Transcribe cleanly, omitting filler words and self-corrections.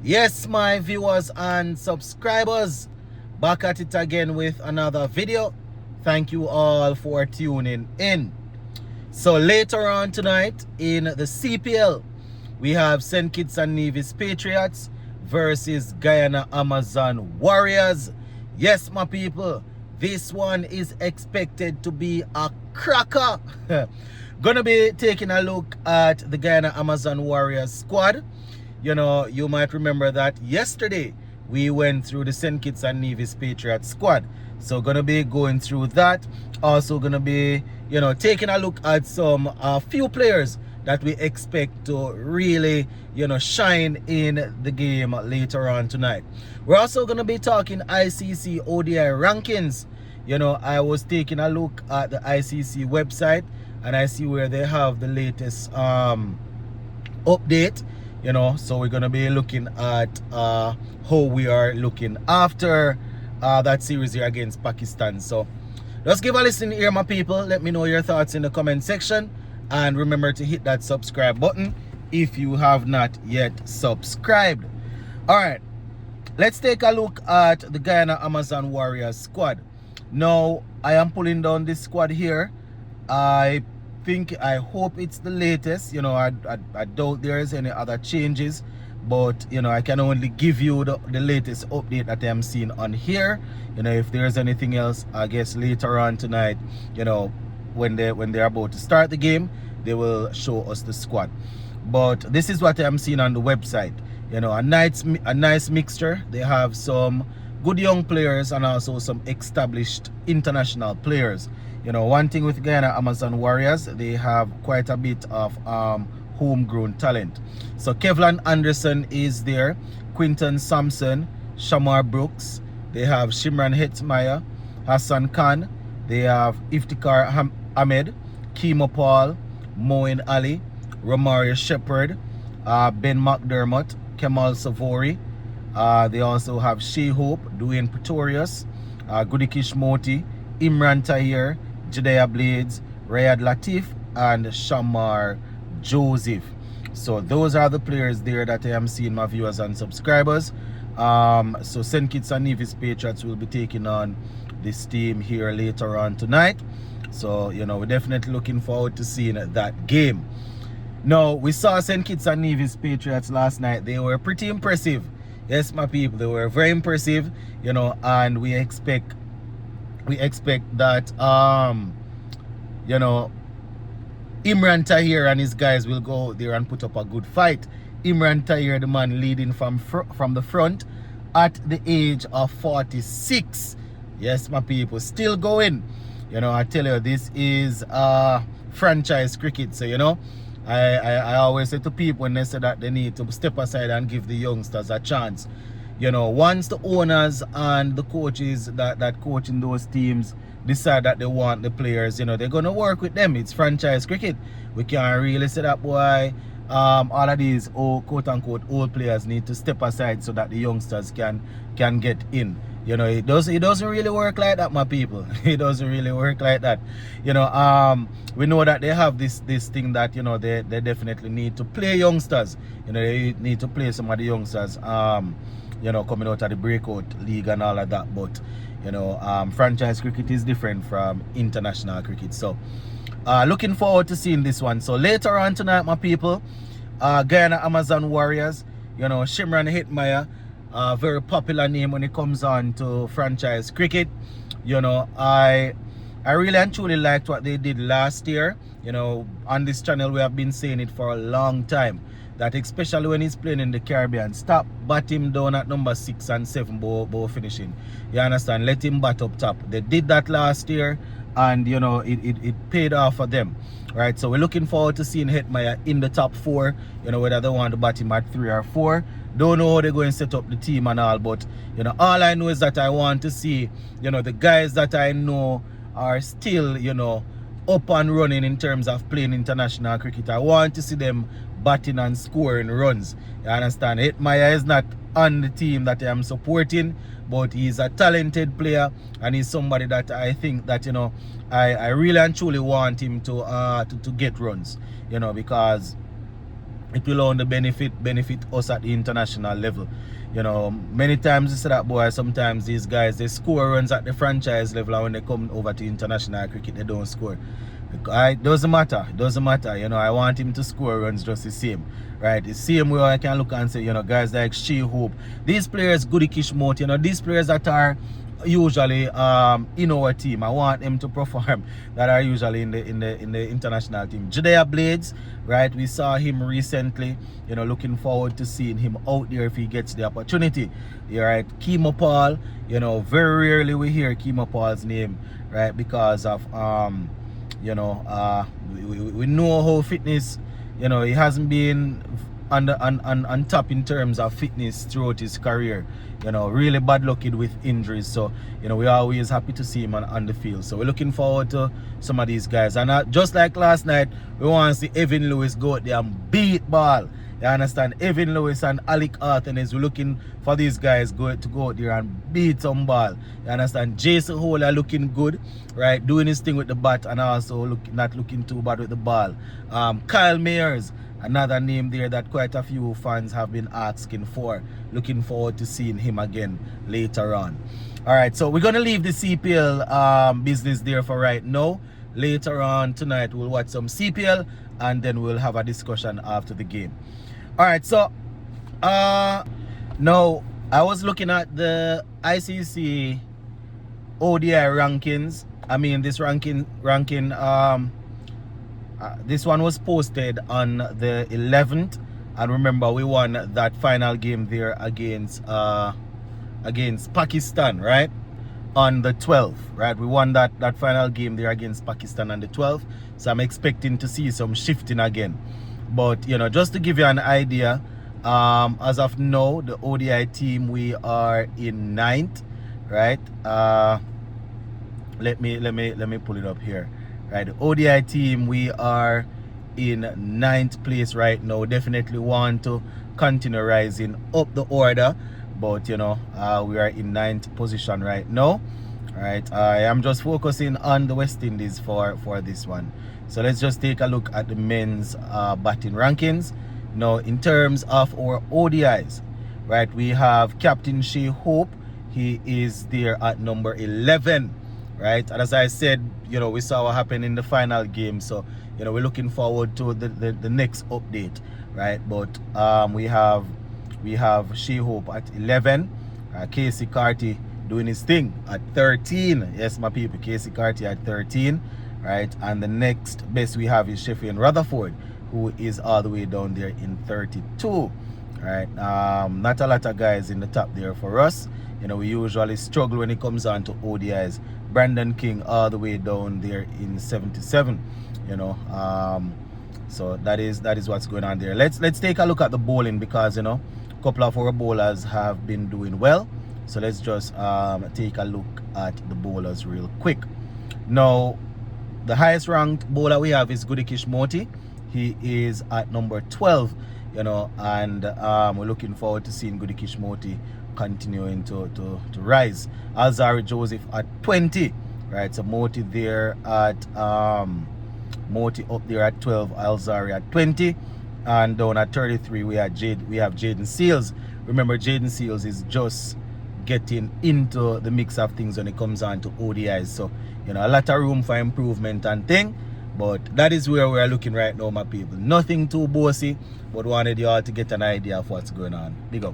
Yes, my viewers and subscribers, back at it again with another video. Thank you all for tuning in. So later on tonight in the CPL, we have St. Kitts and Nevis Patriots versus Guyana Amazon Warriors. Yes, my people, this one is expected to be a cracker. Gonna be taking a look at the Guyana Amazon Warriors squad. You know, you might remember that yesterday we went through the St. Kitts and Nevis Patriots squad. So gonna be going through that. Also gonna be, taking a look at some few players that we expect to really, shine in the game later on tonight. We're also gonna be talking ICC ODI Rankings. I was taking a look at the ICC website and I see where they have the latest update. So we're going to be looking at how we are looking after that series here against Pakistan. So just give a listen here, my people. Let me know your thoughts in the comment section, and remember to hit that subscribe button if you have not yet subscribed. All right, let's take a look at the Guyana Amazon Warriors squad. Now I am pulling down this squad here. I hope it's the latest. I doubt there is any other changes, but I can only give you the latest update that I'm seeing on here. If there's anything else, I guess later on tonight, when they're about to start the game, they will show us the squad. But this is what I'm seeing on the website. A nice mixture. They have some good young players and also some established international players. One thing with Guyana Amazon Warriors, they have quite a bit of homegrown talent. So Kevlan Anderson is there, Quinton Sampson, Shamar Brooks, they have Shimran Hetmeyer, Hassan Khan, they have Iftikhar Ahmed, Kimo Paul, Moin Ali, Romario Shepherd, Ben McDermott, Kemal Savori. They also have Shea Hope, Dwayne Pretorius, Gudikish Moti, Imran Taher, Jediah Blades, Rayad Latif, and Shamar Joseph. So those are the players there that I am seeing, my viewers and subscribers. So St. Kitts and Nevis Patriots will be taking on this team here later on tonight. So, we're definitely looking forward to seeing that game. Now, we saw St. Kitts and Nevis Patriots last night. They were pretty impressive. Yes, my people, they were very impressive, and we expect that Imran Taher and his guys will go out there and put up a good fight. Imran Taher, the man leading from the front at the age of 46. Yes, my people, still going. I tell you, this is franchise cricket. So I always say to people when they say that they need to step aside and give the youngsters a chance. Once the owners and the coaches that coach in those teams decide that they want the players, they're going to work with them. It's franchise cricket. We can't really say that, boy, all of these old, quote-unquote old players need to step aside so that the youngsters can get in. It doesn't really work like that, my people. It doesn't really work like that. We know that they have this thing that they definitely need to play youngsters. They need to play some of the youngsters coming out of the breakout league and all of that. But franchise cricket is different from international cricket. So looking forward to seeing this one. So later on tonight, my people, Guyana Amazon Warriors, Shimran Hetmeyer, very popular name when it comes on to franchise cricket. I really and truly liked what they did last year. On this channel we have been saying it for a long time, that especially when he's playing in the Caribbean, stop bat him down at number 6 and 7 ball finishing. You understand? Let him bat up top. They did that last year, and it paid off for them. Right, so we're looking forward to seeing Hetmeyer in the top 4, whether they want to bat him at 3 or 4. Don't know how they're going to set up the team and all, but all I know is that I want to see the guys that I know are still up and running in terms of playing international cricket. I want to see them batting and scoring runs. You understand? Hetmeyer is not on the team that I'm supporting, but he's a talented player, and he's somebody that I think that I really and truly want him to get runs, because it will only benefit us at the international level. You know, many times you see that, boy, sometimes these guys, they score runs at the franchise level, and when they come over to international cricket, they don't score. It doesn't matter. You know, I want him to score runs just the same. Right? The same way I can look and say, you know, guys like Shea Hope, these players, Goody Kishmote, you know, these players that are usually in our team, I want them to perform, that are usually in the international team. Judea Blades, right? We saw him recently, you know, looking forward to seeing him out there if he gets the opportunity. Yeah, right? Kemo Paul, you know, very rarely we hear Kemo Paul's name, right? Because of you know, we know how fitness, you know, he hasn't been on top in terms of fitness throughout his career. You know, really bad luck with injuries. So, you know, we're always happy to see him on the field. So we're looking forward to some of these guys. And just like last night, we want to see Evan Lewis go out there and beat ball. You understand? Evan Lewis and Alec Arthenes, we're looking for these guys to go out there and beat some ball. You understand? Jason Hole are looking good, right? Doing his thing with the bat and also not looking too bad with the ball. Kyle Mayers, another name there that quite a few fans have been asking for. Looking forward to seeing him again later on. All right, so we're going to leave the CPL business there for right now. Later on tonight, we'll watch some CPL and then we'll have a discussion after the game. All right, so now I was looking at the ICC ODI rankings. I mean, this ranking this one was posted on the 11th, and remember we won that final game there against Pakistan, right, on the 12th, right? We won that final game there against Pakistan on the 12th, so I'm expecting to see some shifting again. But, you know, just to give you an idea, as of now, the ODI team, we are in 9th, right? Let me pull it up here. Right, the ODI team, we are in 9th place right now. Definitely want to continue rising up the order, but you know, we are in 9th position right now. Right, I am just focusing on the West Indies for this one. So let's just take a look at the men's batting rankings. Now, in terms of our ODIs, right, we have Captain Shea Hope. He is there at number 11. Right, and as I said, you know, we saw what happened in the final game, so you know, we're looking forward to the next update, right? But we have Shea Hope at 11, Casey Carty doing his thing at 13. Yes, my people, Casey Carty at 13, right? And the next best we have is Sheffield Rutherford, who is all the way down there in 32, right? Not a lot of guys in the top there for us. You know, we usually struggle when it comes on to ODIs. Brandon King all the way down there in 77. You know, so that is what's going on there. Let's take a look at the bowling, because you know, a couple of our bowlers have been doing well. So let's just take a look at the bowlers real quick. Now, the highest ranked bowler we have is Goody Kishmote. He is at number 12. You know, and we're looking forward to seeing Goody Kishmote continuing to rise. Alzari Joseph at 20, right? So Moti there at Moti up there at 12, Alzari at 20, and down at 33 we have Jaden Seals. Remember, Jaden Seals is just getting into the mix of things when it comes on to ODIs, so you know, a lot of room for improvement and thing. But that is where we're looking right now, my people. Nothing too bossy, but wanted you all to get an idea of what's going on. Big up.